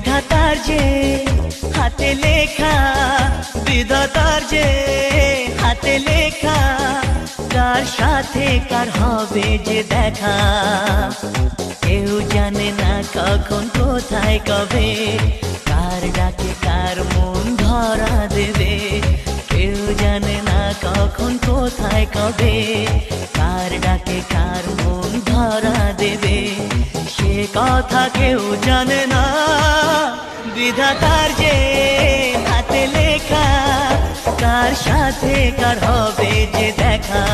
বিধাতার যে হাতে লেখা, বিধাতার যে হাতে লেখা, কার সাথে কার হবে যে দেখা। কেউ জানে না কখন কোথায় কবে, কার ডাকে কার মন ধরা দেবে। কেউ জানে না কখন কোথায় কবে, কার ডাকে কার মন ধরা দেবে। সে কথা কেউ জানে না, বিধাতার যে হাতে লেখা, কার সাথে কার হবে যে দেখা।